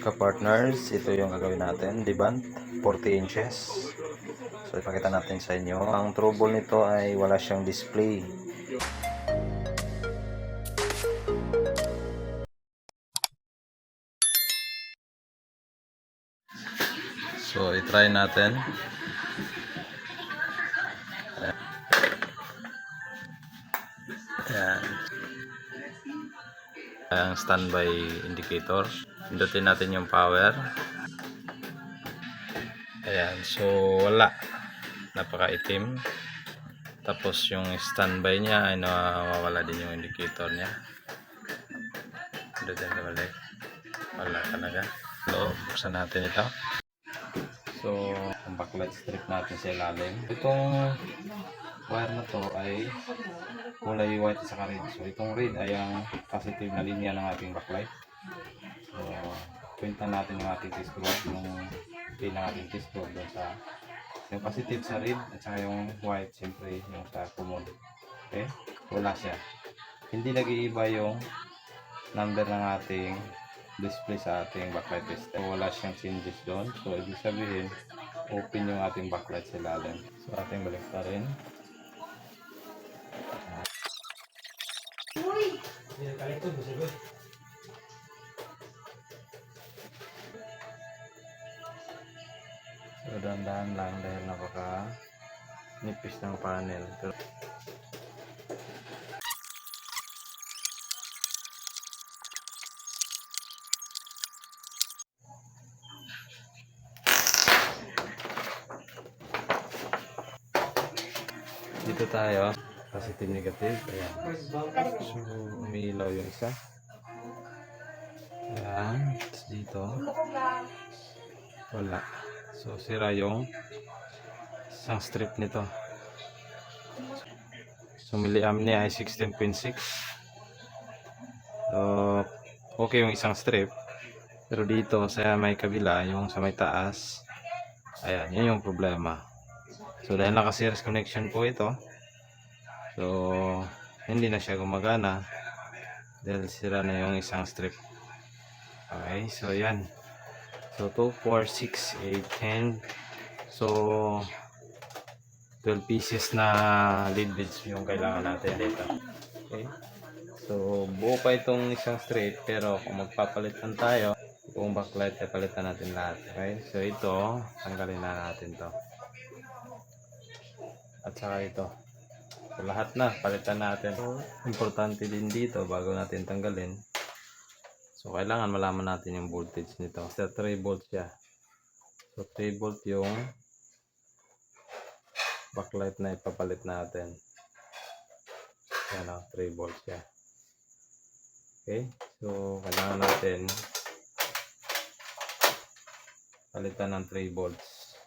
Ka-partners, ito yung gagawin natin, Diband, 40 inches. So ipakita natin sa inyo. Ang trouble nito ay wala siyang display. So i-try natin. Ayan. Ang standby indicator. Pindutin natin yung power. Ayan, so wala. Napaka-itim. Tapos yung standby niya ay nawawala din yung indicator niya. Pindutin ka balik. Wala talaga. So, buksan natin ito. So, ang backlight strip natin sa ilalim. Itong wire na to ay kulay white sa red. So, itong red ay ang positive na linya ng ating backlight. So, kwenta natin yung ating test rod, yung pin ng ating test rod doon sa yung positive sa red at saka yung white, siyempre yung sa common. Okay? Wala siya. Hindi nag-iiba yung number ng ating display sa ating backlight test. So, wala siyang changes doon. So, ibig sabihin, open yung ating backlight sa ilalim. So, ating balik pa rin. So, dahan-dahan lang dahil napaka nipis ng panel. Pero, dito tayo, positive negative. Ayan. So, umiilaw yung isa. Ayan. Tapos dito, wala. So, sira yung isang strip nito. So, milliamp niya ay 16.6. So, okay yung isang strip. Pero dito, sa may kabila, yung sa may taas, ayan, yun yung problema. So, dahil naka-series connection po ito, so, hindi na siya gumagana dahil sira na yung isang strip. Okay, so yan. So, 2, 4, 6, 8, 10. So, 12 pieces na lead bridge yung kailangan natin dito. Okay. So, buo pa itong isang strip, pero kung magpapalitan tayo, buong backlight ay palitan natin lahat. Okay. So, ito, tanggalin na natin to. At saka ito. So, lahat na, palitan natin. So, importante din dito, bago natin tanggalin. So, kailangan malaman natin yung voltage nito. Sa 3 volts siya. So, 3 volt yung backlight na ipapalit natin. Yan o, 3 volts siya. Okay. So, kailangan natin palitan ng 3 volts.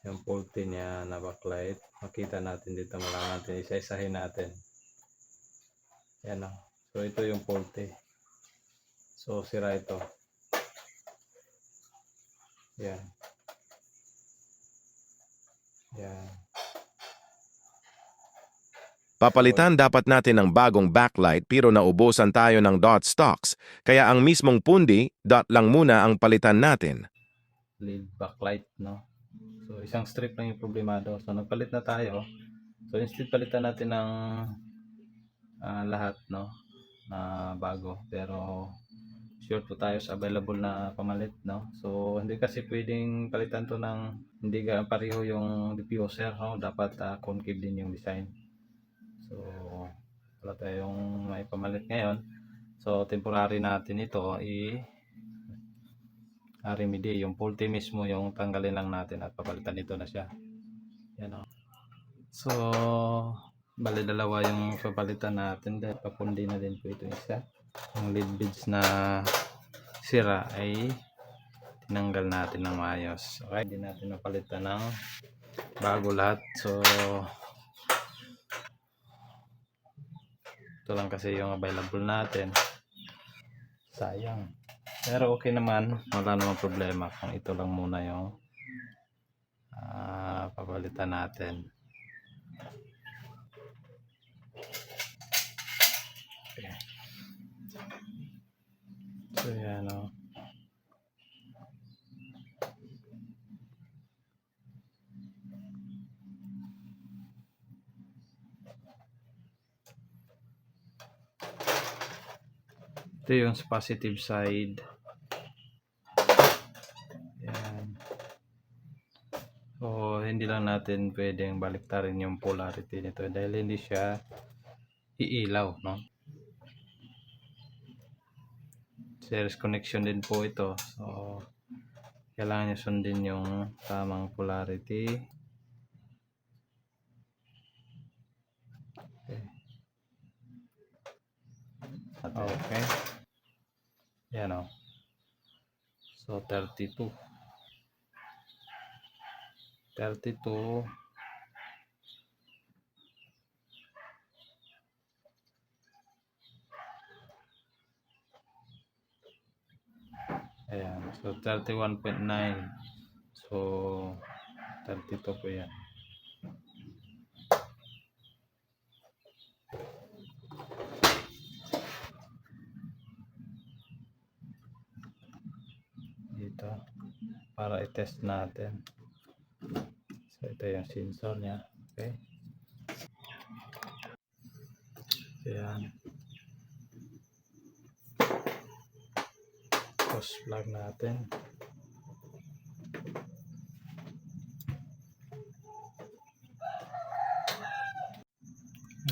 Yung faulty niya na backlight. Makita natin dito, malaman natin. Isa-isahin natin. Yan o. So, ito yung faulty. So, sira ito. Yan. Yan. Papalitan dapat natin ng bagong backlight pero naubusan tayo ng dot stocks, kaya ang mismong pundi, dot lang muna ang palitan natin. Lead backlight, no? So, isang strip lang yung problemado. So, nagpalit na tayo. So, instead palitan natin ng lahat, no? Na bago. Pero, sure po tayo sa available na pamalit, no? So, hindi kasi pwedeng palitan to ng hindi pareho yung diffuser, no? Dapat concave din yung design. So, wala tayong may pamalit ngayon. So, temporary natin ito remedy. Yung faulty mismo yung tanggalin lang natin at papalitan ito na siya. Yan o. So, bali dalawa yung papalitan natin. Dahil papundi na din po ito isa. Yung lead bridge na sira ay tinanggal natin ng maayos. Okay, hindi natin napalitan ng bago lahat. So, ito lang kasi yung available natin. Sayang. Pero okay naman, wala namang problema kung ito lang muna yung papalitan natin. Okay. So yan o. Ito yung sa positive side. Yan. So, hindi lang natin pwedeng baliktarin yung polarity nito dahil hindi siya iilaw, no? Series connection din po ito. So, kailangan nyo sundin yung tamang polarity. Okay. Yan o. So, 32. 32. Ayan. So, 31.9. So, 32 po yan. Dito. Para i-test natin. So, ito yung sensor niya. Okay. Ayan. Tapos plug natin.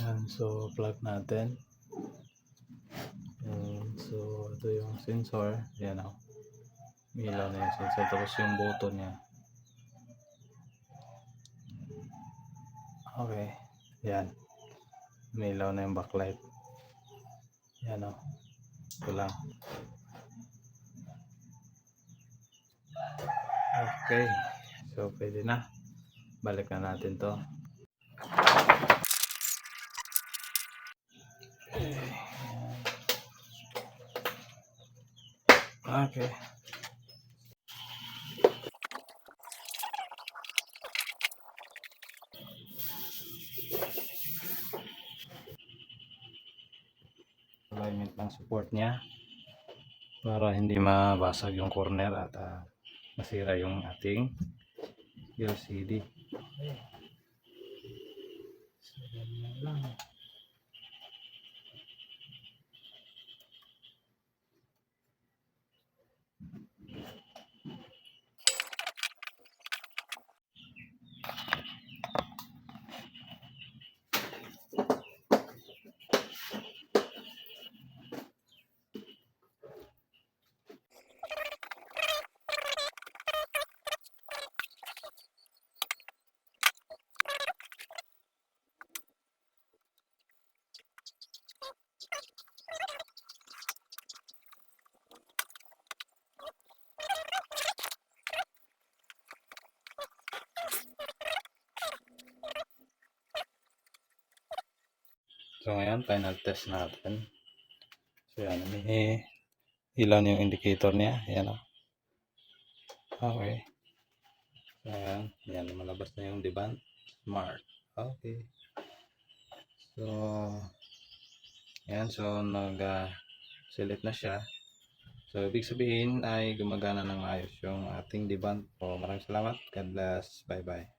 Ayan. So, plug natin. Ayan. So, ito yung sensor. Ayan o. Ilaw na yung sensor. Tapos yung button niya. Okay. Yan. Umilaw na yung backlight. Yan o. Ito lang. Okay. So, pwede na. Balik na natin to. Okay. Alignment ng support niya para hindi mabasag yung corner at masira yung ating LCD. Okay. So, ganyan lang. So ngayon, final test natin. So yan, may ilaw na yung indicator niya. Ayan o. Okay. So ayan, yan, malabas na yung Devant Smart. Okay. So, ayan, so nag-select na siya. So, ibig sabihin ay gumagana ng maayos yung ating Devant. So, maraming salamat. God bless. Bye-bye.